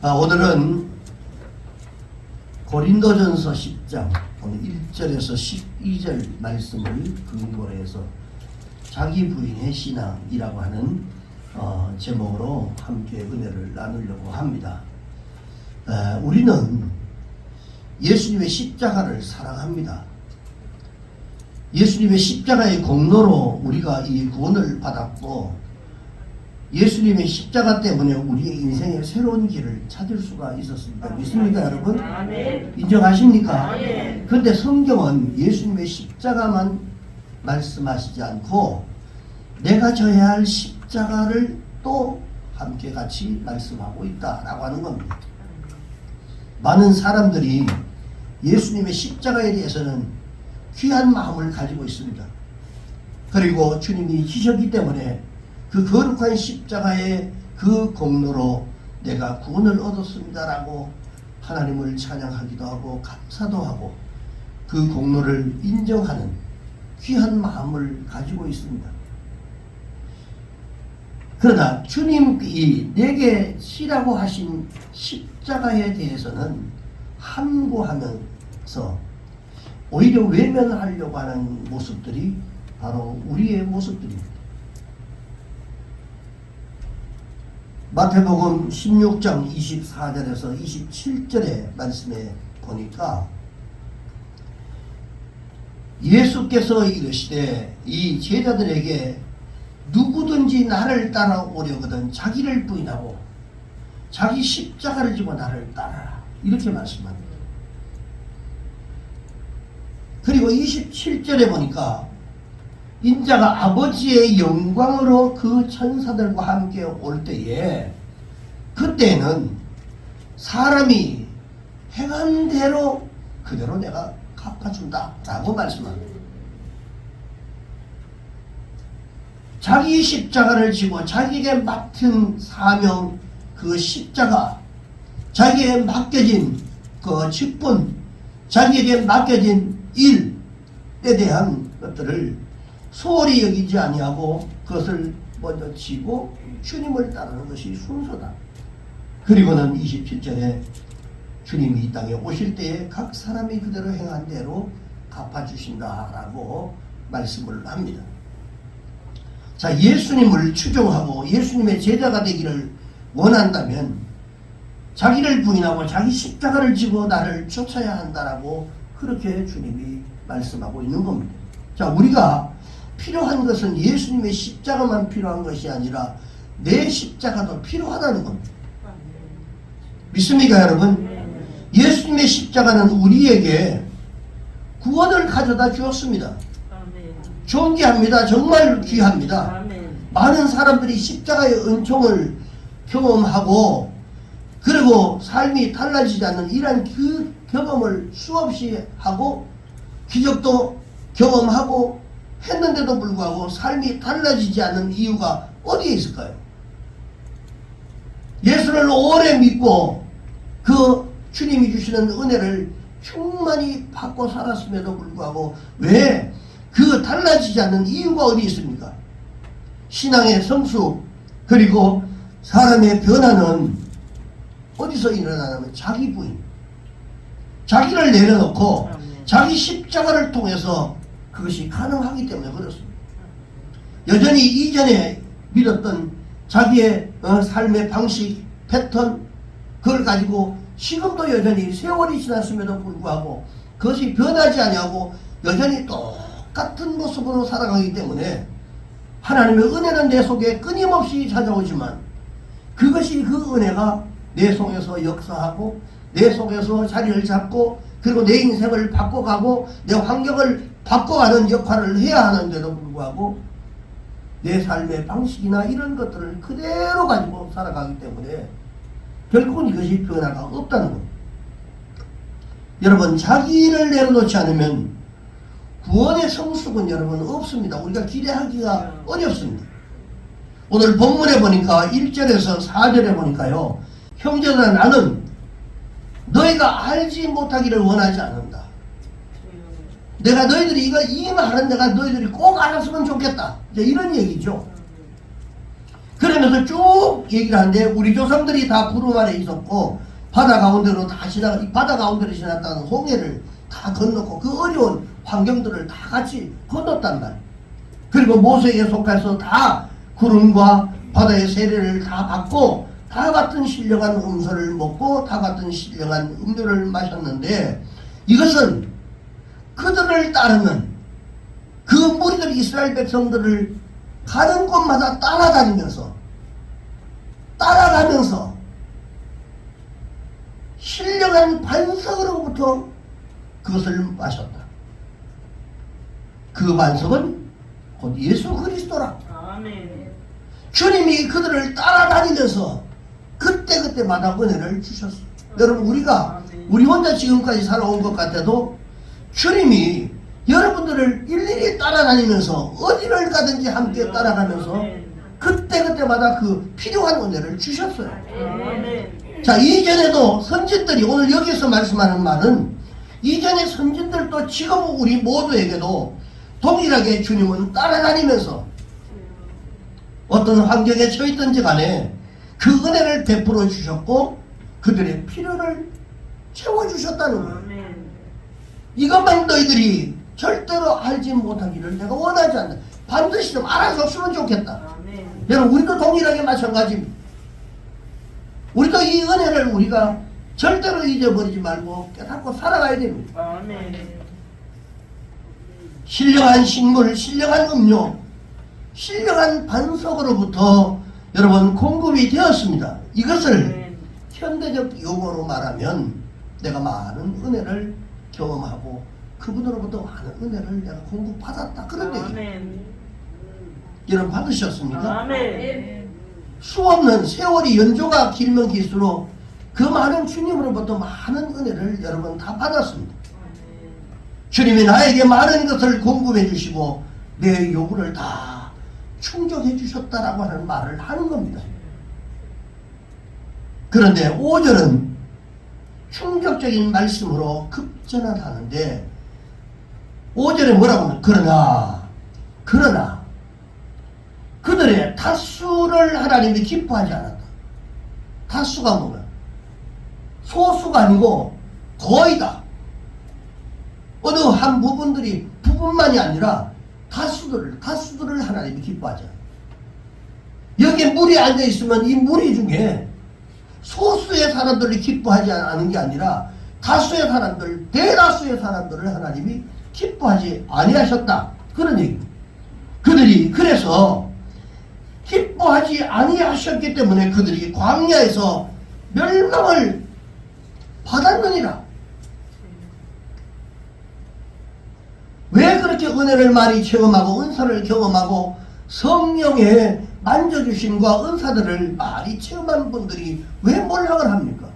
오늘은 고린도전서 10장 오늘 1절에서 12절 말씀을 근거로 해서 자기 부인의 신앙이라고 하는 제목으로 함께 은혜를 나누려고 합니다. 우리는 예수님의 십자가를 사랑합니다. 예수님의 십자가의 공로로 우리가 이 구원을 받았고, 예수님의 십자가 때문에 우리의 인생에 새로운 길을 찾을 수가 있었습니다. 믿습니까, 여러분? 아멘. 인정하십니까? 아멘. 그런데 성경은 예수님의 십자가만 말씀하시지 않고 내가 져야 할 십자가를 또 함께 같이 말씀하고 있다라고 하는 겁니다. 많은 사람들이 예수님의 십자가에 대해서는 귀한 마음을 가지고 있습니다. 그리고 주님이 지셨기 때문에 그 거룩한 십자가의 그 공로로 내가 구원을 얻었습니다라고 하나님을 찬양하기도 하고 감사도 하고 그 공로를 인정하는 귀한 마음을 가지고 있습니다. 그러나 주님이 내게 지라고 하신 십자가에 대해서는 함구하면서 오히려 외면하려고 하는 모습들이 바로 우리의 모습들입니다. 마태복음 16장 24절에서 27절의 말씀에 보니까 예수께서 이르시되 이 제자들에게 누구든지 나를 따라오려거든 자기를 부인하고 자기 십자가를 지고 나를 따라라, 이렇게 말씀합니다. 그리고 27절에 보니까 인자가 아버지의 영광으로 그 천사들과 함께 올 때에 그때는 사람이 행한 대로 그대로 내가 갚아준다 라고 말씀합니다. 자기 십자가를 지고 자기에게 맡은 사명, 그 십자가, 자기에게 맡겨진 그 직분, 자기에게 맡겨진 일에 대한 것들을 소홀히 여기지 아니하고 그것을 먼저 지고 주님을 따르는 것이 순서다. 그리고는 27절에 주님이 이 땅에 오실 때에 각 사람이 그대로 행한 대로 갚아주신다라고 말씀을 합니다. 자, 예수님을 추종하고 예수님의 제자가 되기를 원한다면 자기를 부인하고 자기 십자가를 지고 나를 쫓아야 한다라고 그렇게 주님이 말씀하고 있는 겁니다. 자, 우리가 필요한 것은 예수님의 십자가만 필요한 것이 아니라 내 십자가도 필요하다는 겁니다. 믿습니까, 여러분? 예수님의 십자가는 우리에게 구원을 가져다 주었습니다. 존귀합니다. 정말 귀합니다. 많은 사람들이 십자가의 은총을 경험하고 그리고 삶이 달라지지 않는 이러한 그 경험을 수없이 하고 기적도 경험하고 했는데도 불구하고 삶이 달라지지 않는 이유가 어디에 있을까요? 예수를 오래 믿고 그 주님이 주시는 은혜를 충만히 받고 살았음에도 불구하고 왜 그 달라지지 않는 이유가 어디 있습니까? 신앙의 성숙 그리고 사람의 변화는 어디서 일어나냐면 자기 부인, 자기를 내려놓고 자기 십자가를 통해서 그것이 가능하기 때문에 그렇습니다. 여전히 이전에 믿었던 자기의 삶의 방식, 패턴, 그걸 가지고 지금도 여전히 세월이 지났음에도 불구하고 그것이 변하지 아니하고 여전히 똑같은 모습으로 살아가기 때문에 하나님의 은혜는 내 속에 끊임없이 찾아오지만 그것이 그 은혜가 내 속에서 역사하고 내 속에서 자리를 잡고 그리고 내 인생을 바꿔가고 내 환경을 바꿔가는 역할을 해야 하는데도 불구하고 내 삶의 방식이나 이런 것들을 그대로 가지고 살아가기 때문에 결국은 이것이 변화가 없다는 겁니다. 여러분, 자기를 내려놓지 않으면 구원의 성숙은 여러분 없습니다. 우리가 기대하기가 어렵습니다. 오늘 본문에 보니까 1절에서 4절에 보니까요, 형제들아 나는 너희가 알지 못하기를 원하지 않는다. 내가 너희들이 이 말은 내가 너희들이 꼭 알았으면 좋겠다. 이제 이런 얘기죠. 그러면서 쭉 얘기를 하는데 우리 조상들이 다 구름 아래 있었고 바다 가운데로 다 지나가, 이 바다 가운데로 지났다는 홍해를 다 건넜고 그 어려운 환경들을 다 같이 건넜단 말이에요. 그리고 모세에게 속해서 다 구름과 바다의 세례를 다 받고 다 같은 신령한 음료를 먹고 다 같은 신령한 음료를 마셨는데 이것은 그들을 따르는 그 무리들 이스라엘 백성들을 가는 곳마다 따라가면서 신령한 반석으로부터 그것을 마셨다. 그 반석은 곧 예수 그리스도라. 아멘. 주님이 그들을 따라다니면서 그때마다 은혜를 주셨어요. 여러분 우리 혼자 지금까지 살아온 것 같아도 주님이 여러분들을 일일이 따라다니면서 어디를 가든지 함께 따라가면서 그때마다 그 필요한 은혜를 주셨어요. 아멘. 자, 이전에도 선진들이 오늘 여기서 말씀하는 말은 이전의 선진들도 지금 우리 모두에게도 동일하게 주님은 따라다니면서 어떤 환경에 처했든지 간에 그 은혜를 베풀어 주셨고 그들의 필요를 채워주셨다는 거예요. 아멘. 이것만 너희들이 절대로 알지 못하기를 내가 원하지 않는다. 반드시 좀 알아줬으면 좋겠다. 아멘. 여러분 우리도 동일하게 마찬가지입니다. 우리도 이 은혜를 우리가 절대로 잊어버리지 말고 깨닫고 살아가야 됩니다. 아멘. 신령한 식물, 신령한 음료, 신령한 반석으로부터 여러분 공급이 되었습니다. 이것을 현대적 용어로 말하면 내가 많은 은혜를 경험하고 그분으로부터 많은 은혜를 내가 공급받았다. 그런 얘기예요. 아멘. 여러분 받으셨습니까? 아멘. 수없는 세월이 연조가 길면 길수록 그 많은 주님으로부터 많은 은혜를 여러분 다 받았습니다. 주님이 나에게 많은 것을 공급해 주시고 내 요구를 다 충족해 주셨다라고 하는 말을 하는 겁니다. 그런데 5절은 충격적인 말씀으로 급전을 하는데 5절에 뭐라고 하면 그러나 그들의 다수를 하나님이 기뻐하지 않았다. 다수가 뭐냐? 소수가 아니고 거의다. 어느 한 부분만이 아니라 다수들을 하나님이 기뻐하지 않아요. 여기에 물이 앉아 있으면 이 무리 중에 소수의 사람들이 기뻐하지 않은 게 아니라 다수의 사람들, 대다수의 사람들을 하나님이 기뻐하지 아니하셨다. 그런 얘기입니다. 그들이 그래서 기뻐하지 아니하셨기 때문에 그들이 광야에서 멸망을 받았느니라. 왜 그렇게 은혜를 많이 체험하고 은사를 경험하고 성령의 만져주심과 은사들을 많이 체험한 분들이 왜 몰락을 합니까?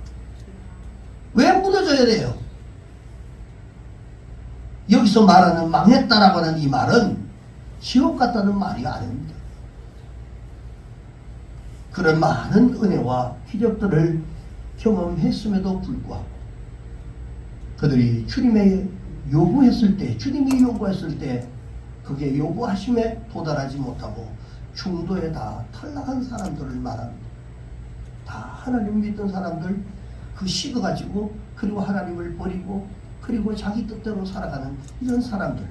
왜 무너져야 돼요? 여기서 말하는 망했다라고 하는 이 말은 지옥 같다는 말이 아닙니다. 그런 많은 은혜와 기적들을 경험했음에도 불구하고 그들이 주님이 요구했을 때 그게 요구하심에 도달하지 못하고 중도에 다 탈락한 사람들을 말합니다. 다 하나님 믿던 사람들 그 식어가지고 그리고 하나님을 버리고 그리고 자기 뜻대로 살아가는 이런 사람들.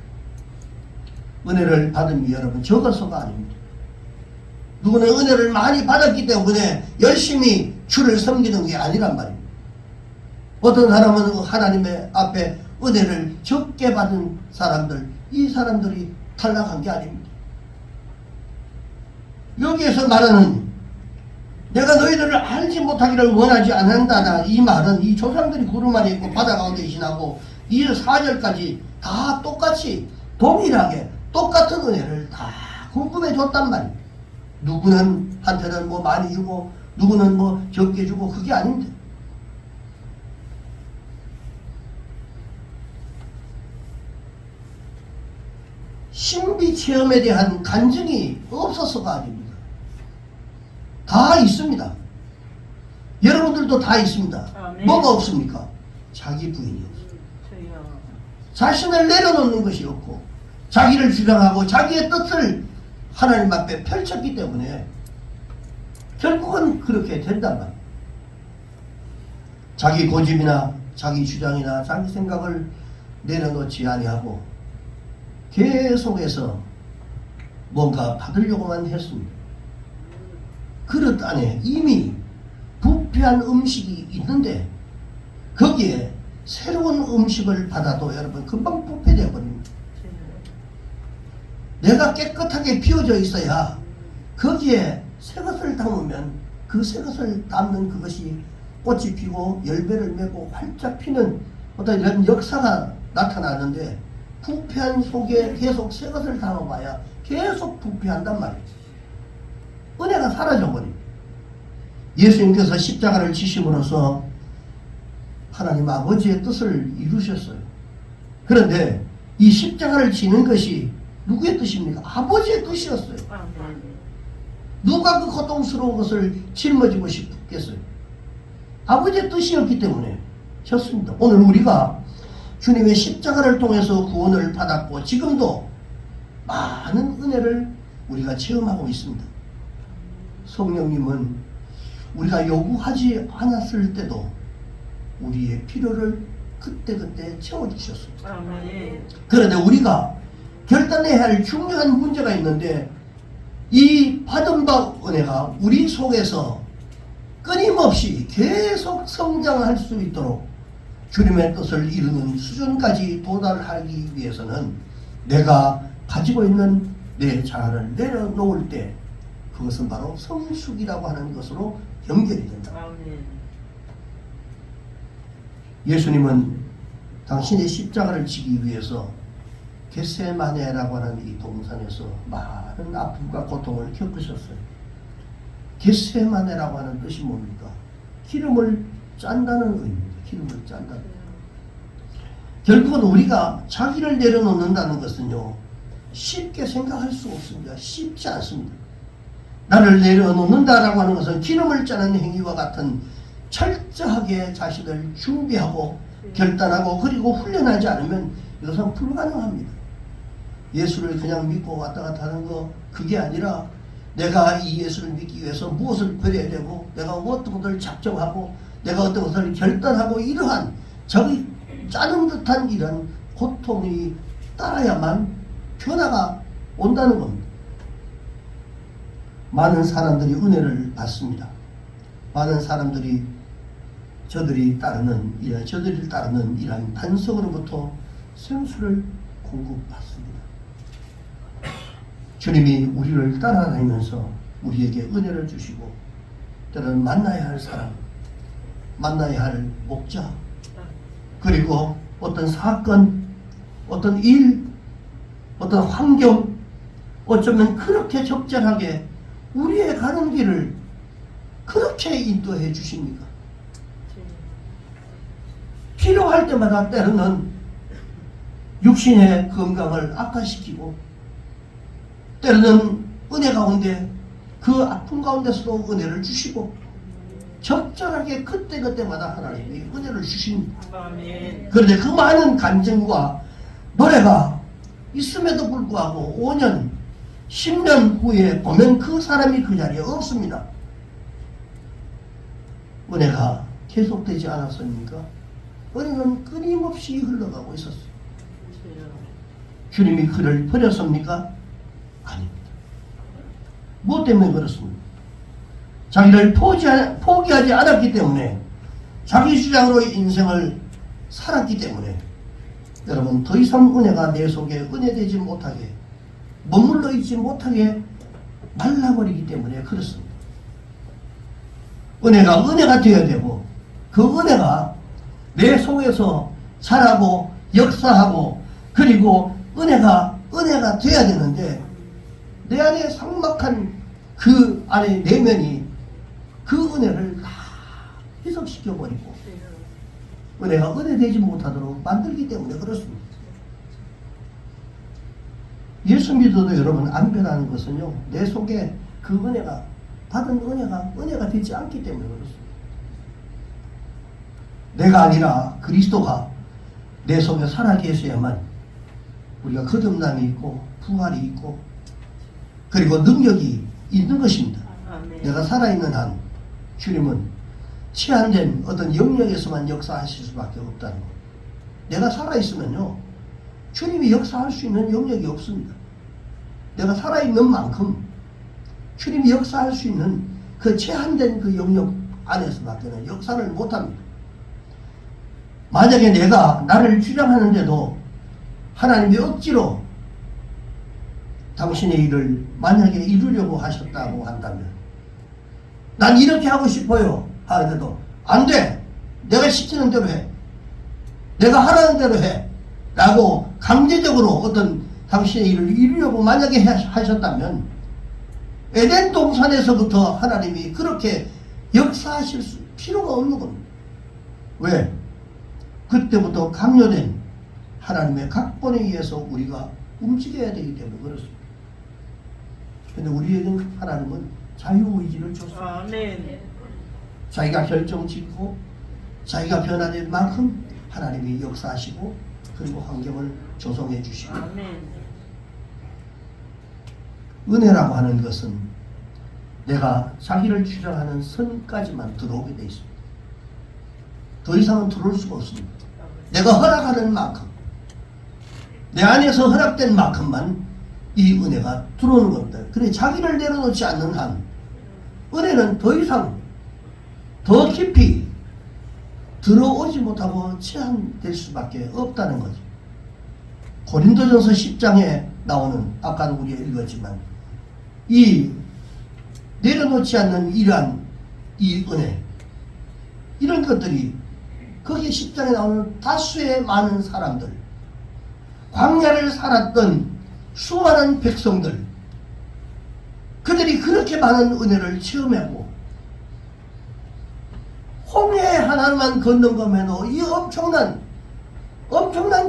은혜를 받은 여러분 적어서가 아닙니다. 누구는 은혜를 많이 받았기 때문에 열심히 주를 섬기는 게 아니란 말입니다. 어떤 사람은 하나님의 앞에 은혜를 적게 받은 사람들, 이 사람들이 탈락한 게 아닙니다. 여기에서 말하는 내가 너희들을 알지 못하기를 원하지 않는다. 이 말은 이 조상들이 구름 아래 있고 바다 가운데 지나고 2절 4절까지 다 똑같이 동일하게 똑같은 은혜를 다 공급해 줬단 말입니다. 누구는 한테는 뭐 많이 주고 누구는 뭐 적게 주고 그게 아닙니다. 신비 체험에 대한 간증이 없어서가 아닙니다. 다 있습니다. 여러분들도 다 있습니다. 아멘. 뭐가 없습니까? 자기 부인이 없어요. 주여. 자신을 내려놓는 것이 없고 자기를 주장하고 자기의 뜻을 하나님 앞에 펼쳤기 때문에 결국은 그렇게 된단 말이에요. 자기 고집이나 자기 주장이나 자기 생각을 내려놓지 아니하고 계속해서 뭔가 받으려고만 했습니다. 그릇 안에 이미 부패한 음식이 있는데 거기에 새로운 음식을 받아도 여러분 금방 부패되어 버립니다. 내가 깨끗하게 비워져 있어야 거기에 새 것을 담으면 그 새 것을 담는 그것이 꽃이 피고 열매를 맺고 활짝 피는 어떤 이런 역사가 나타나는데 부패한 속에 계속 새 것을 담아봐야 계속 부패한단 말이에요. 은혜가 사라져버립니다. 예수님께서 십자가를 지심으로써 하나님 아버지의 뜻을 이루셨어요. 그런데 이 십자가를 지는 것이 누구의 뜻입니까? 아버지의 뜻이었어요. 누가 그 고통스러운 것을 짊어지고 싶겠어요? 아버지의 뜻이었기 때문에 졌습니다. 오늘 우리가 주님의 십자가를 통해서 구원을 받았고 지금도 많은 은혜를 우리가 체험하고 있습니다. 성령님은 우리가 요구하지 않았을 때도 우리의 필요를 그때그때 채워주셨습니다. 그런데 우리가 결단해야 할 중요한 문제가 있는데 이 받은 바 은혜가 우리 속에서 끊임없이 계속 성장할 수 있도록 주님의 뜻을 이루는 수준까지 도달하기 위해서는 내가 가지고 있는 내 자아를 내려놓을 때 그것은 바로 성숙이라고 하는 것으로 연결이 된다. 예수님은 당신의 십자가를 지기 위해서 겟세마네라고 하는 이 동산에서 많은 아픔과 고통을 겪으셨어요. 겟세마네라고 하는 뜻이 뭡니까? 기름을 짠다는 의미입니다. 기름을 짠다. 결국은 우리가 자기를 내려놓는다는 것은요, 쉽게 생각할 수 없습니다. 쉽지 않습니다. 나를 내려놓는다라고 하는 것은 기름을 짜는 행위와 같은 철저하게 자신을 준비하고 결단하고 그리고 훈련하지 않으면 이것은 불가능합니다. 예수를 그냥 믿고 왔다 갔다 하는 거 그게 아니라 내가 이 예수를 믿기 위해서 무엇을 버려야 되고 내가 어떤 것을 작정하고 내가 어떤 것을 결단하고 이러한 저기 짜는 듯한 이런 고통이 따라야만 변화가 온다는 겁니다. 많은 사람들이 은혜를 받습니다. 많은 사람들이 저들이 따르는 이러한 반석으로부터 생수를 공급받습니다. 주님이 우리를 따라다니면서 우리에게 은혜를 주시고 때로는 만나야 할 사람, 만나야 할 목자, 그리고 어떤 사건, 어떤 일, 어떤 환경, 어쩌면 그렇게 적절하게 우리의 가는 길을 그렇게 인도해 주십니까? 필요할 때마다 때로는 육신의 건강을 악화시키고 때로는 은혜 가운데 그 아픔 가운데서도 은혜를 주시고 적절하게 그때그때마다 하나님이 은혜를 주십니다. 그런데 그 많은 간증과 노래가 있음에도 불구하고 5년, 10년 후에 보면 그 사람이 그 자리에 없습니다. 은혜가 계속되지 않았습니까? 은혜는 끊임없이 흘러가고 있었어요. 주님이 그를 버렸습니까? 아닙니다. 무엇 때문에 그렇습니까? 자기를 포기하지 않았기 때문에 자기 주장으로 인생을 살았기 때문에 여러분 더 이상 은혜가 내 속에 은혜되지 못하게 머물러 있지 못하게 말라버리기 때문에 그렇습니다. 은혜가 되어야 되고 그 은혜가 내 속에서 자라고 역사하고 그리고 은혜가 돼야 되는데 내 안에 삭막한 그 안에 내면이 그 은혜를 다 희석시켜버리고 은혜가 은혜되지 못하도록 만들기 때문에 그렇습니다. 예수 믿어도 여러분 안 변하는 것은요 내 속에 그 은혜가 받은 은혜가 되지 않기 때문에 그렇습니다. 내가 아니라 그리스도가 내 속에 살아 계셔야만 우리가 거듭남이 있고 부활이 있고 그리고 능력이 있는 것입니다. 아멘. 내가 살아있는 한 주님은 제한된 어떤 영역에서만 역사하실 수밖에 없다는 것. 내가 살아있으면요, 주님이 역사할 수 있는 영역이 없습니다. 내가 살아있는 만큼 주님이 역사할 수 있는 그 제한된 그 영역 안에서밖에는 역사를 못합니다. 만약에 내가 나를 주장하는데도 하나님이 억지로 당신의 일을 만약에 이루려고 하셨다고 한다면, 난 이렇게 하고 싶어요 하는데도 안 돼, 내가 시키는 대로 해, 내가 하라는 대로 해 라고 강제적으로 어떤 당신의 일을 이루려고 만약에 하셨다면, 에덴 동산에서부터 하나님이 그렇게 역사하실 필요가 없는 겁니다. 왜? 그때부터 강요된 하나님의 각본에 의해서 우리가 움직여야 되기 때문에 그렇습니다. 근데 우리에게는 하나님은 자유의지를 줬습니다. 아멘. 자기가 결정짓고 자기가 변화될 만큼 하나님이 역사하시고 그리고 환경을 조성해 주시고, 아멘. 은혜라고 하는 것은 내가 자기를 주장하는 선까지만 들어오게 돼 있습니다. 더 이상은 들어올 수가 없습니다. 내가 허락하는 만큼, 내 안에서 허락된 만큼만 이 은혜가 들어오는 겁니다. 그래 자기를 내려놓지 않는 한 은혜는 더 이상 더 깊이 들어오지 못하고 제한될 수밖에 없다는 거죠. 고린도전서 10장에 나오는, 아까도 우리가 읽었지만, 이 내려놓지 않는 이러한 이 은혜, 이런 것들이 거기 10장에 나오는 다수의 많은 사람들, 광야를 살았던 수많은 백성들, 그들이 그렇게 많은 은혜를 체험하고 홍해 하나만 걷는 것만으로 이 엄청난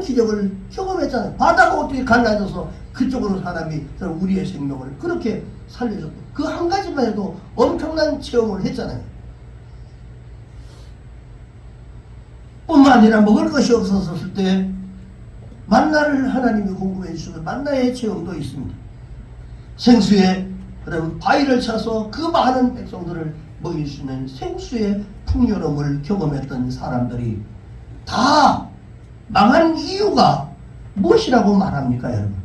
기적을 경험했잖아요. 바다가 어떻게 갈라져서 그쪽으로 사람이 우리의 생명을 그렇게 살려줬고, 그 한 가지만 해도 엄청난 체험을 했잖아요. 뿐만 아니라 먹을 것이 없었을 때 만나를 하나님이 공급해 주시는 만나의 체험도 있습니다. 생수에 그런 바위를 차서 그 많은 백성들을 먹일 수 있는 생수의 풍요로움을 경험했던 사람들이 다 망한 이유가 무엇이라고 말합니까, 여러분?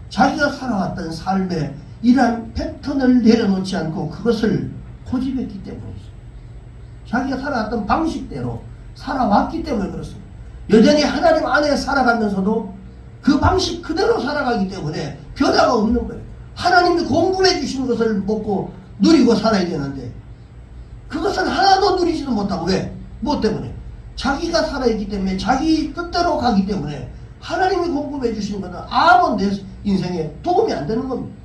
자기가 살아왔던 삶의 이러한 패턴을 내려놓지 않고 그것을 고집했기 때문이죠. 자기가 살아왔던 방식대로 살아왔기 때문에 그렇습니다. 여전히 하나님 안에 살아가면서도 그 방식 그대로 살아가기 때문에 변화가 없는 거예요. 하나님이 공급해 주신 것을 먹고 누리고 살아야 되는데 그것은 하나도 누리지도 못하고, 왜? 뭐 때문에? 자기가 살아있기 때문에, 자기 뜻대로 가기 때문에 하나님이 공급해 주신 것은 아무 내 인생에 도움이 안 되는 겁니다.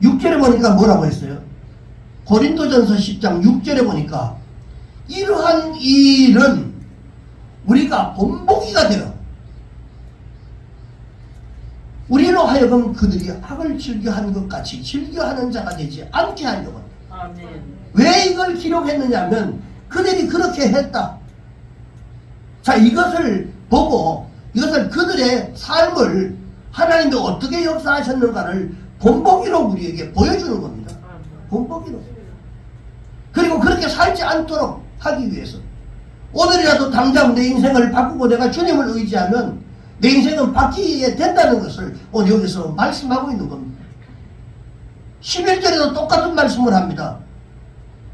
6절에 보니까 뭐라고 했어요? 고린도전서 10장 6절에 보니까 이러한 일은 우리가 본보기가 되어 우리로 하여금 그들이 악을 즐겨하는 것 같이 즐겨하는 자가 되지 않게 하려고 합니다. 아멘. 왜 이걸 기록했느냐면 그들이 그렇게 했다. 자, 이것을 보고 이것을 그들의 삶을 하나님이 어떻게 역사하셨는가를 본보기로 우리에게 보여주는 겁니다. 본보기로. 그리고 그렇게 살지 않도록 하기 위해서 오늘이라도 당장 내 인생을 바꾸고 내가 주님을 의지하면 내 인생은 바뀌게 된다는 것을 오늘 여기서 말씀하고 있는 겁니다. 11절에도 똑같은 말씀을 합니다.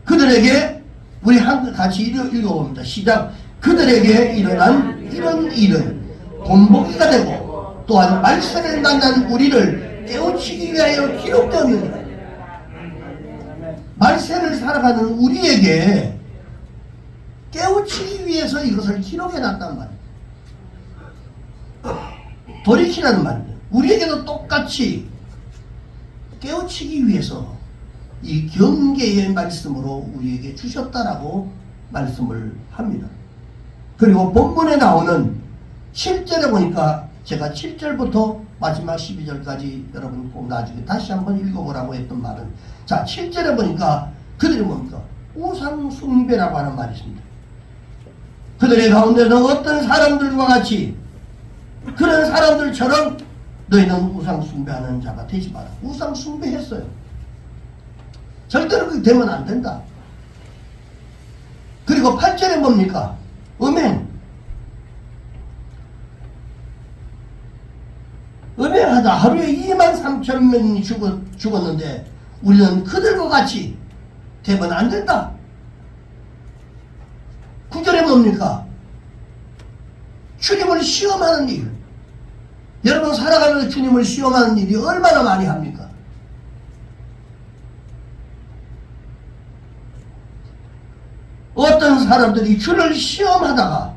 그들에게, 우리 같이 읽어봅니다. 시작. 그들에게 일어난 이런 일은 본보기가 되고 또한 말세를 만난 우리를 깨우치기 위하여 기록되었느니라. 말세를 살아가는 우리에게 깨우치기 위해서 이것을 기록해놨단 말이에요. 돌이키라는 말이에요. 우리에게도 똑같이 깨우치기 위해서 이 경계의 말씀으로 우리에게 주셨다라고 말씀을 합니다. 그리고 본문에 나오는 7절에 보니까 제가 7절부터 마지막 12절까지 여러분 꼭 나중에 다시 한번 읽어보라고 했던 말은, 자, 7절에 보니까 그들이 뭡니까? 우상 숭배라고 하는 말이 있습니다. 그들의 가운데서 어떤 사람들과 같이 그런 사람들처럼 너희는 우상 숭배하는 자가 되지 마라. 우상 숭배했어요. 절대로 그렇게 되면 안 된다. 그리고 8절에 뭡니까? 음행하다 하루에 23,000명이 죽었는데 우리는 그들과 같이 되면 안 된다. 9절에 뭡니까? 주님을 시험하는 일. 여러분 살아가면서 주님을 시험하는 일이 얼마나 많이 합니까? 어떤 사람들이 주를 시험하다가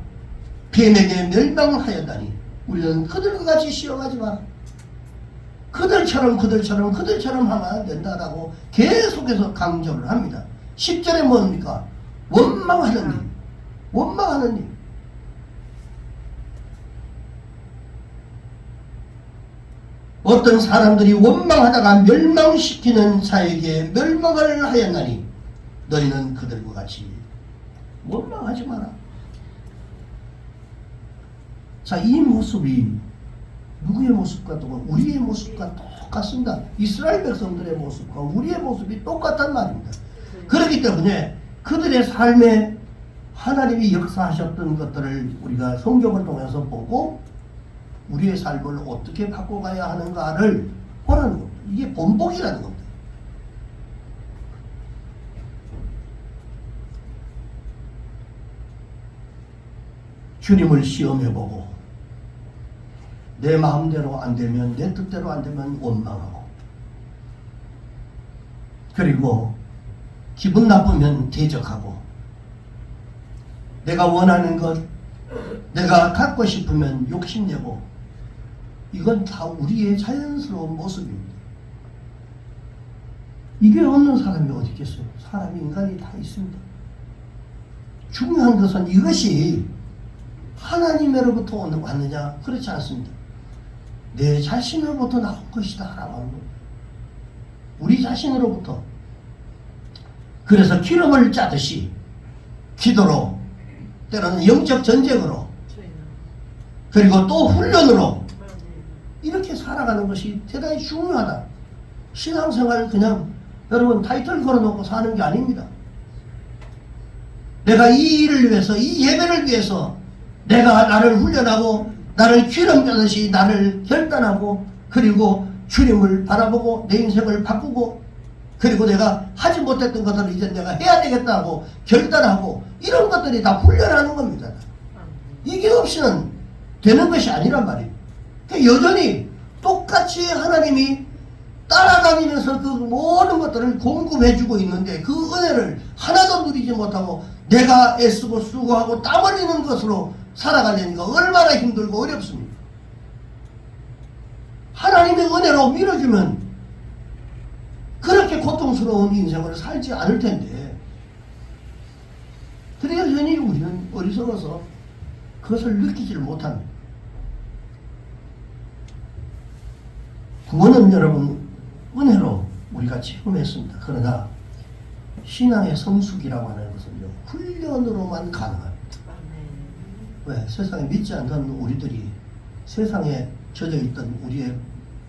뱀에게 멸망하였다니 우리는 그들과 같이 시험하지 마라. 그들처럼 하면 안 된다라고 계속해서 강조를 합니다. 10절에 뭡니까? 원망하는 일. 원망하는 일. 어떤 사람들이 원망하다가 멸망시키는 자에게 멸망을 하였나니 너희는 그들과 같이 원망하지 마라. 자, 이 모습이 누구의 모습과 똑같고 우리의 모습과 똑같습니다. 이스라엘 백성들의 모습과 우리의 모습이 똑같단 말입니다. 그렇기 때문에 그들의 삶에 하나님이 역사하셨던 것들을 우리가 성경을 통해서 보고 우리의 삶을 어떻게 바꿔가야 하는가를 보라는 겁니다. 이게 본보기라는 겁니다. 주님을 시험해보고 내 마음대로 안 되면 내 뜻대로 안 되면 원망하고 그리고 기분 나쁘면 대적하고 내가 원하는 것 내가 갖고 싶으면 욕심내고 이건 다 우리의 자연스러운 모습입니다. 이게 없는 사람이 어디 있겠어요? 사람이 인간이 다 있습니다. 중요한 것은 이것이 하나님으로부터 왔느냐? 그렇지 않습니다. 내 자신으로부터 나온 것이다 라고 하는 거예요. 우리 자신으로부터. 그래서 기름을 짜듯이 기도로 때로는 영적 전쟁으로 그리고 또 훈련으로 이렇게 살아가는 것이 대단히 중요하다. 신앙생활 그냥 여러분 타이틀 걸어놓고 사는 게 아닙니다. 내가 이 일을 위해서 이 예배를 위해서 내가 나를 훈련하고 나를 기름 짜듯이 나를 결단하고 그리고 주님을 바라보고 내 인생을 바꾸고 그리고 내가 하지 못했던 것들을 이제 내가 해야 되겠다고 결단하고 이런 것들이 다 훈련하는 겁니다. 이게 없이는 되는 것이 아니란 말이에요. 여전히 똑같이 하나님이 따라다니면서 그 모든 것들을 공급해주고 있는데 그 은혜를 하나도 누리지 못하고 내가 애쓰고 수고하고 땀 흘리는 것으로 살아가려니까 얼마나 힘들고 어렵습니까? 하나님의 은혜로 밀어주면 그렇게 고통스러운 인생을 살지 않을 텐데 그래서 여전히 우리는 어리석어서 그것을 느끼지를 못합니다. 구원은 여러분 은혜로 우리가 체험했습니다. 그러나 신앙의 성숙이라고 하는 것은요 훈련으로만 가능합니다. 왜? 세상에 믿지 않는 우리들이 세상에 젖어있던 우리의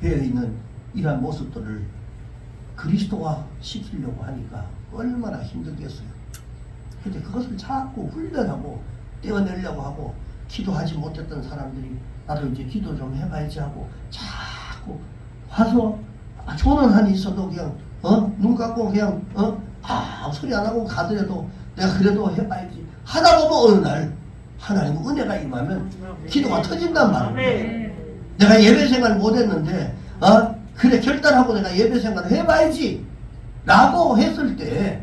배어있는 이러한 모습들을 그리스도화 시키려고 하니까 얼마나 힘들겠어요. 근데 그것을 자꾸 훈련하고 떼어내려고 하고 기도하지 못했던 사람들이 나도 이제 기도 좀 해봐야지 하고 자꾸 와서 조는 한이 있어도 그냥 눈 감고 그냥 소리 안 하고 가더라도 내가 그래도 해봐야지 하다 보면 어느 날 하나님 은혜가 임하면 기도가 터진단 말이에요. 내가 예배 생활 못했는데 그래 결단하고 내가 예배 생활을 해봐야지 라고 했을 때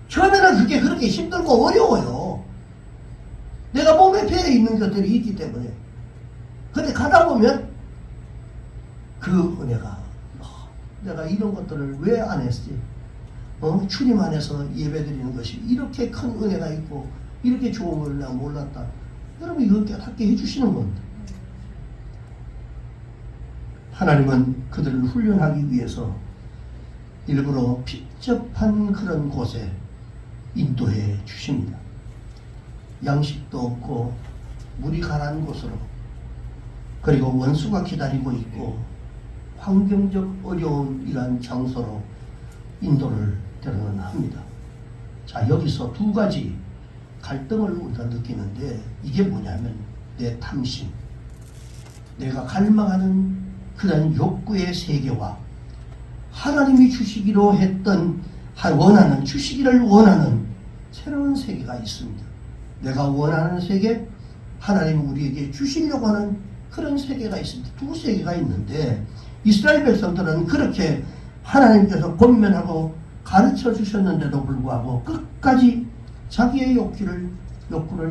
처음에는 그게 그렇게 힘들고 어려워요. 내가 몸에 배어 있는 것들이 있기 때문에. 근데 가다 보면 그 은혜가 내가 이런 것들을 왜 안 했지? 주님 안에서 예배드리는 것이 이렇게 큰 은혜가 있고 이렇게 좋은 걸 내가 몰랐다. 여러분 이거 깨닫게 해주시는 겁니다. 하나님은 그들을 훈련하기 위해서 일부러 핍접한 그런 곳에 인도해 주십니다. 양식도 없고 물이 가라앉은 곳으로 그리고 원수가 기다리고 있고 환경적 어려운 이러한 장소로 인도를 때로는 합니다. 자, 여기서 두 가지 갈등을 우리가 느끼는데 이게 뭐냐면 내 탐심, 내가 갈망하는 그런 욕구의 세계와 하나님이 주시기로 했던 주시기를 원하는 새로운 세계가 있습니다. 내가 원하는 세계, 하나님이 우리에게 주시려고 하는 그런 세계가 있습니다. 두 세계가 있는데 이스라엘 백성들은 그렇게 하나님께서 권면하고 가르쳐 주셨는데도 불구하고 끝까지 자기의 욕구를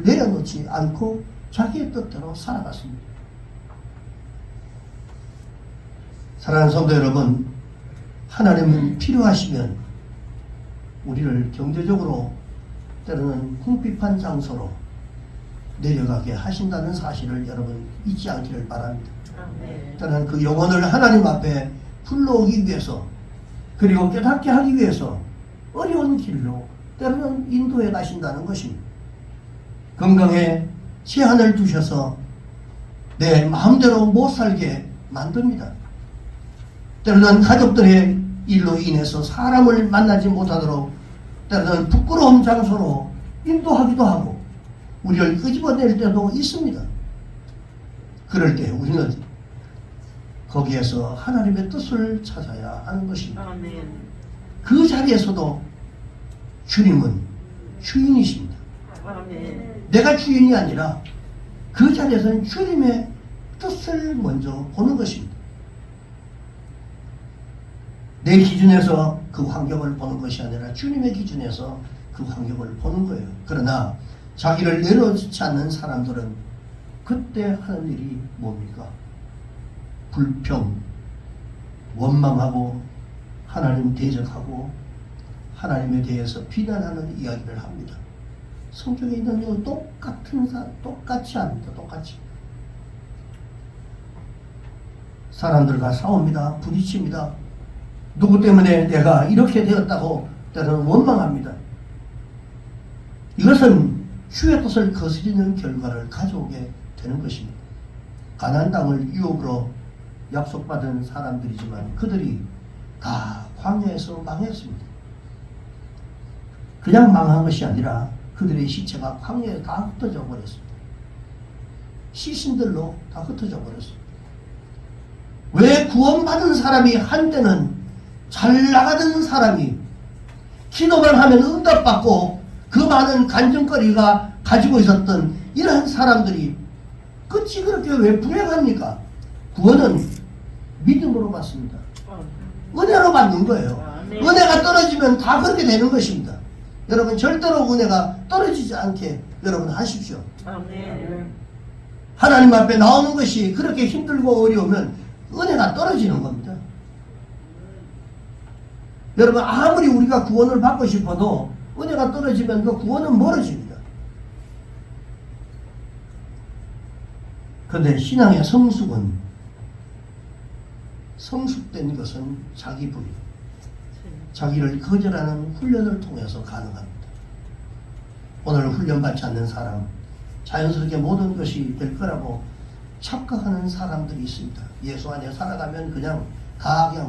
내려놓지 않고 자기의 뜻대로 살아갔습니다. 사랑하는 성도 여러분, 하나님은 필요하시면 우리를 경제적으로 때로는 궁핍한 장소로 내려가게 하신다는 사실을 여러분 잊지 않기를 바랍니다. 저는 그 영혼을 하나님 앞에 불러오기 위해서 그리고 깨닫게 하기 위해서 어려운 길로 때로는 인도해 가신다는 것입니다. 건강에 제한을 두셔서 내 마음대로 못 살게 만듭니다. 때로는 가족들의 일로 인해서 사람을 만나지 못하도록 때로는 부끄러운 장소로 인도하기도 하고 우리를 끄집어낼 때도 있습니다. 그럴 때 우리는 거기에서 하나님의 뜻을 찾아야 하는 것입니다. 아멘. 그 자리에서도 주님은 주인이십니다. 아멘. 내가 주인이 아니라 그 자리에서는 주님의 뜻을 먼저 보는 것입니다. 내 기준에서 그 환경을 보는 것이 아니라 주님의 기준에서 그 환경을 보는 거예요. 그러나 자기를 내려놓지 않는 사람들은 그때 하는 일이 뭡니까? 불평, 원망하고 하나님 대적하고 하나님에 대해서 비난하는 이야기를 합니다. 성경에 있는 거 똑같이 합니다. 똑같이. 사람들과 싸웁니다. 부딪힙니다. 누구 때문에 내가 이렇게 되었다고 때로는 원망합니다. 이것은 주의 뜻을 거스리는 결과를 가져오게 되는 것입니다. 가나안 땅을 유업으로 약속받은 사람들이지만 그들이 다 광야에서 망했습니다. 그냥 망한 것이 아니라 그들의 시체가 광야에 다 흩어져 버렸습니다. 시신들로 다 흩어져 버렸습니다. 왜 구원받은 사람이 한때는 잘 나가던 사람이 기도만 하면 응답받고 그 많은 간증거리가 가지고 있었던 이러한 사람들이 끝이 그렇게 왜 불행합니까? 구원은 믿음으로 받습니다. 은혜로 받는 거예요. 은혜가 떨어지면 다 그렇게 되는 것입니다. 여러분 절대로 은혜가 떨어지지 않게 여러분 하십시오. 하나님 앞에 나오는 것이 그렇게 힘들고 어려우면 은혜가 떨어지는 겁니다. 여러분 아무리 우리가 구원을 받고 싶어도 은혜가 떨어지면 그 구원은 멀어집니다. 그런데 신앙의 성숙된 것은 자기 부인, 자기를 거절하는 훈련을 통해서 가능합니다. 오늘 훈련받지 않는 사람, 자연스럽게 모든 것이 될 거라고 착각하는 사람들이 있습니다. 예수 안에 살아가면 그냥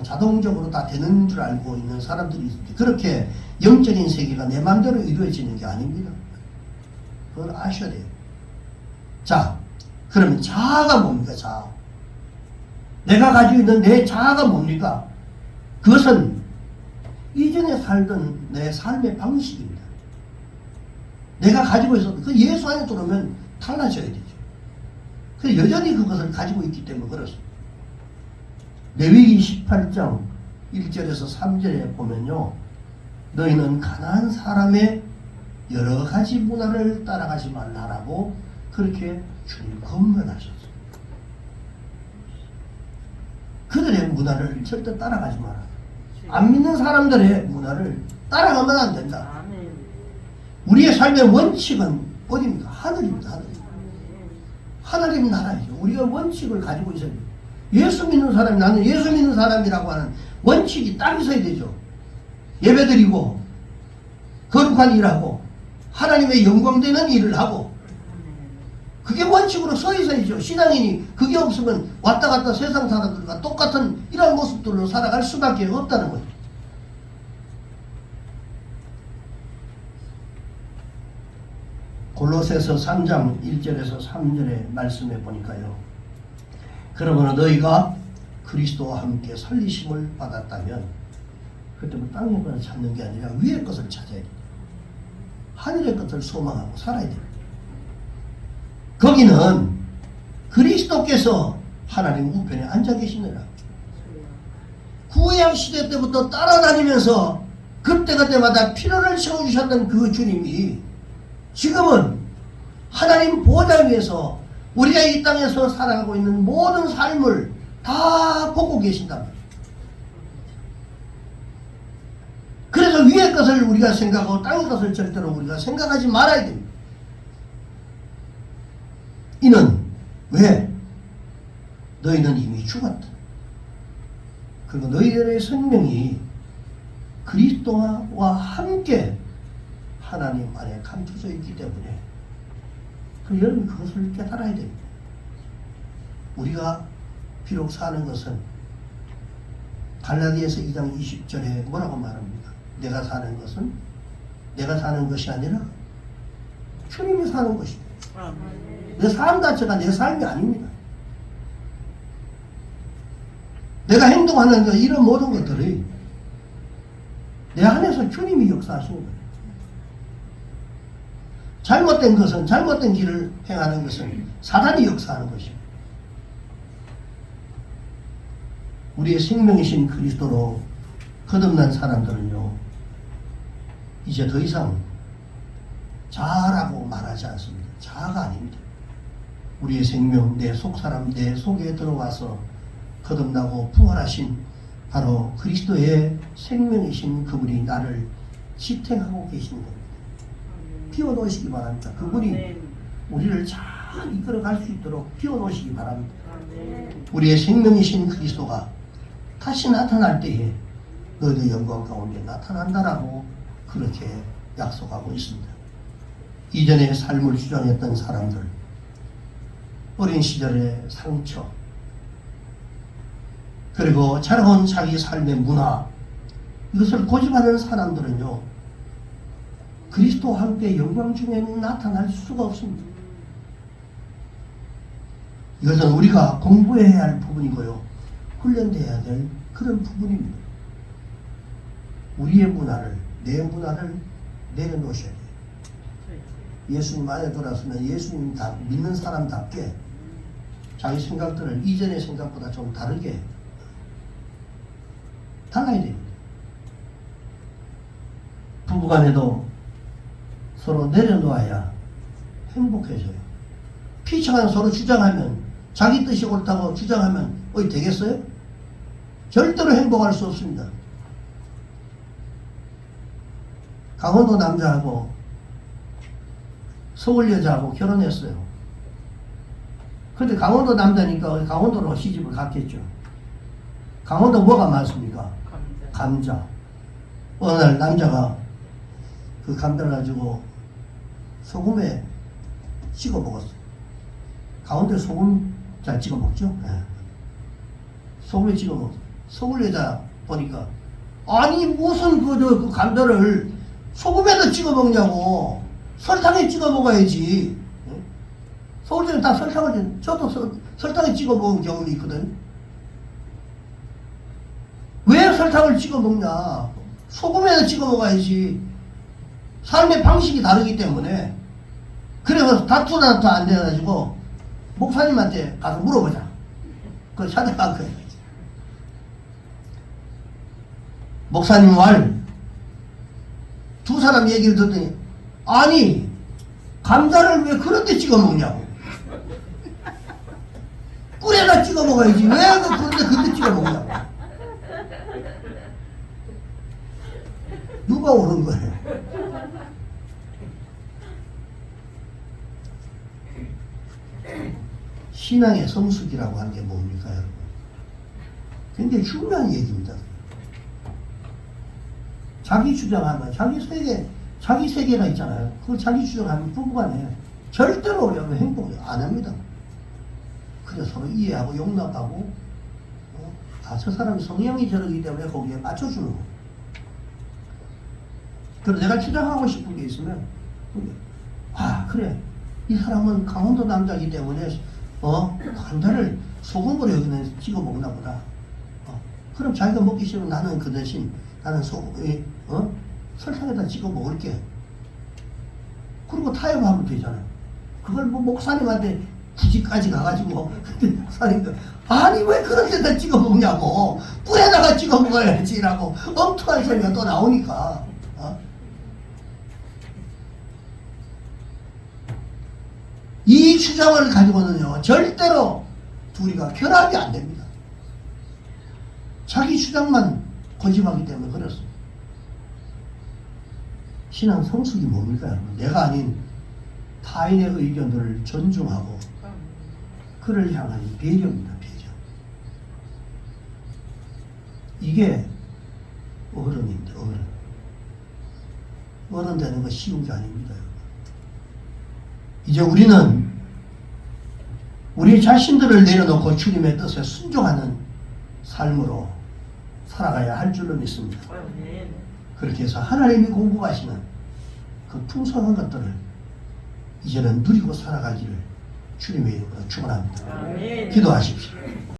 자동적으로 다 되는 줄 알고 있는 사람들이 있습니다. 그렇게 영적인 세계가 내 마음대로 이루어지는 게 아닙니다. 그걸 아셔야 돼요. 자, 그러면 자아가 뭡니까? 자아. 내가 가지고 있는 내 자아가 뭡니까? 그것은 이전에 살던 내 삶의 방식입니다. 내가 가지고 있었던 그 예수 안에 들어오면 달라져야 되죠. 그래서 여전히 그것을 가지고 있기 때문에 그렇습니다. 레위기 18장 1절에서 3절에 보면요, 너희는 가나안 사람의 여러 가지 문화를 따라가지 말라라고 그렇게 주님 권면하셨어요. 그들의 문화를 절대 따라가지 마라. 안 믿는 사람들의 문화를 따라가면 안 된다. 우리의 삶의 원칙은 어디입니까? 하늘입니다. 하나님 나라이죠. 우리가 원칙을 가지고 있어야 돼요. 예수 믿는 사람이 나는 예수 믿는 사람이라고 하는 원칙이 딱 있어야 되죠. 예배드리고 거룩한 일하고 하나님의 영광되는 일을 하고 그게 원칙으로 서 있어야죠. 신앙인이 그게 없으면 왔다 갔다 세상 사람들과 똑같은 이런 모습들로 살아갈 수밖에 없다는 거죠. 골로새서 3장 1절에서 3절의 말씀에 보니까요. 그러므로 너희가 그리스도와 함께 살리심을 받았다면 그때 뭐 땅의 것을 찾는 게 아니라 위의 것을 찾아야 됩니다. 하늘의 것을 소망하고 살아야 됩니다. 거기는 그리스도께서 하나님 우편에 앉아 계시느라 구약 시대 때부터 따라다니면서 그때그때마다 필요를 채워주셨던 그 주님이 지금은 하나님 보좌 위에서 우리가 이 땅에서 살아가고 있는 모든 삶을 다 보고 계신단 말이에요. 그래서 위의 것을 우리가 생각하고 땅의 것을 절대로 우리가 생각하지 말아야 됩니다. 이는 왜? 너희는 이미 죽었다. 그리고 너희들의 생명이 그리스도와 함께 하나님 안에 감춰져 있기 때문에 여러분 그것을 깨달아야 됩니다. 우리가 비록 사는 것은 갈라디아서 2장 20절에 뭐라고 말합니까? 내가 사는 것은 내가 사는 것이 아니라 주님이 사는 것입니다. 내 삶 자체가 내 삶이 아닙니다. 내가 행동하는 것 이런 모든 것들이 내 안에서 주님이 역사하시는 거예요. 잘못된 것은 잘못된 길을 행하는 것은 사단이 역사하는 것입니다. 우리의 생명이신 그리스도로 거듭난 사람들은요 이제 더 이상 자라고 말하지 않습니다. 자아가 아닙니다. 우리의 생명, 내 속사람, 내 속에 들어와서 거듭나고 부활하신 바로 그리스도의 생명이신 그분이 나를 지탱하고 계시는 겁니다. 피워놓으시기 바랍니다. 그분이 우리를 잘 이끌어갈 수 있도록 피워놓으시기 바랍니다. 우리의 생명이신 그리스도가 다시 나타날 때에 너희의 영광 가운데 나타난다라고 그렇게 약속하고 있습니다. 이전의 삶을 주장했던 사람들, 어린 시절의 상처, 그리고 자라온 자기 삶의 문화, 이것을 고집하는 사람들은요 그리스도와 함께 영광 중에는 나타날 수가 없습니다. 이것은 우리가 공부해야 할 부분이고요 훈련돼야 될 그런 부분입니다. 우리의 문화를, 내 문화를 내려놓으셔야 돼요. 예수님 안에 들어왔으면 예수님 다 믿는 사람답게 자기 생각들을 이전의 생각보다 좀 다르게 달라야 됩니다. 부부간에도 서로 내려놓아야 행복해져요. 피처가 서로 주장하면 자기 뜻이 옳다고 주장하면 어이 되겠어요? 절대로 행복할 수 없습니다. 강원도 남자하고 서울 여자하고 결혼했어요. 근데 강원도 남자니까 강원도로 시집을 갔겠죠. 강원도 뭐가 많습니까? 감자. 어느 날 남자가 그 감자를 가지고 소금에 찍어 먹었어요. 강원도에 소금 잘 찍어 먹죠? 네. 소금에 찍어 먹었어요. 서울 여자 보니까 아니 무슨 그 감자를 소금에다 찍어 먹냐고. 설탕에 찍어 먹어야지. 네? 서울에는 다 설탕을, 저도 설탕에 찍어 먹은 경험이 있거든. 왜 설탕을 찍어 먹냐? 소금에다 찍어 먹어야지. 삶의 방식이 다르기 때문에. 그래서 다투 안 돼가지고 목사님한테 가서 물어보자. 그걸 찾아간 거예요. 목사님 말 두 사람 얘기를 듣더니 아니 감자를 왜 그런 데 찍어 먹냐고. 꿀에다 찍어 먹어야지 왜 그런데 찍어 먹냐고. 누가 옳은 거예요? 신앙의 성숙이라고 하는 게 뭡니까 여러분? 굉장히 중요한 얘기입니다. 자기 주장하면 자기 세계가 있잖아요. 그 자기 주장하면 부부간에 절대로 우리하고 행복 안 합니다. 그래서 서로 이해하고 용납하고, 저 사람이 성향이 저러기 때문에 거기에 맞춰주는 거. 그래서 내가 주장하고 싶은 게 있으면, 그래. 이 사람은 강원도 남자이기 때문에, 간장을 소금으로 여기는 찍어 먹나 보다. 그럼 자기가 먹기 싫으면 나는 그 대신, 나는 설탕에다 찍어 먹을게. 그리고 타협하면 되잖아요. 그걸 뭐 목사님한테 굳이까지 가가지고, 근데 목사님도, 아니, 왜 그런 데다 찍어 먹냐고. 꿀에다가 찍어 먹어야지라고 엉뚱한 소리가 또 나오니까. 이 주장을 가지고는요, 절대로 둘이가 결합이 안 됩니다. 자기 주장만 고집하기 때문에 그렇습니다. 신앙 성숙이 뭡니까, 여러분? 내가 아닌 타인의 의견들을 존중하고 그를 향한 배려입니다. 배려. 이게 어른인데, 어른 되는 거 쉬운 게 아닙니다, 여러분. 이제 우리는 우리 자신들을 내려놓고 주님의 뜻에 순종하는 삶으로 살아가야 할 줄로 믿습니다. 아멘. 그렇게 해서 하나님이 공급하시는 그 풍성한 것들을 이제는 누리고 살아가기를 주님의 이름으로 축원합니다. 아멘. 기도하십시오.